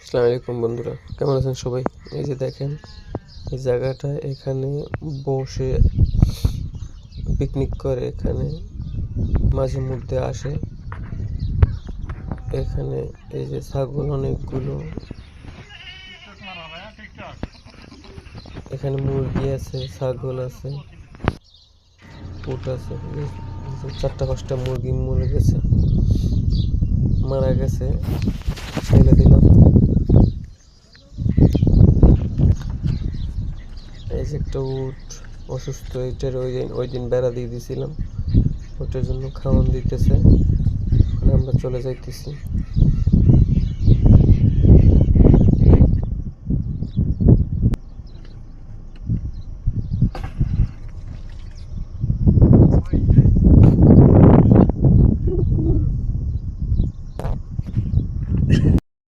আসসালামু আলাইকুম বন্ধুরা, কেমন আছেন সবাই? এই যে দেখেন, এই জায়গাটা এখানে বসে পিকনিক করে, এখানে মাঝে মধ্যে আসে। এখানে এই যে ছাগল অনেকগুলো, এখানে মুরগি আছে, ছাগল আছে, উট আছে। 4-5টা মুরগি মরে গেছে, মারা গেছে, ফেলে দিলাম। এই যে একটা উট অসুস্থ, এটার ওই দিন বেড়া দিয়ে দিয়েছিলাম, ওটার জন্য খাওয়ান দিতেছে। আমরা চলে যাইতেছি।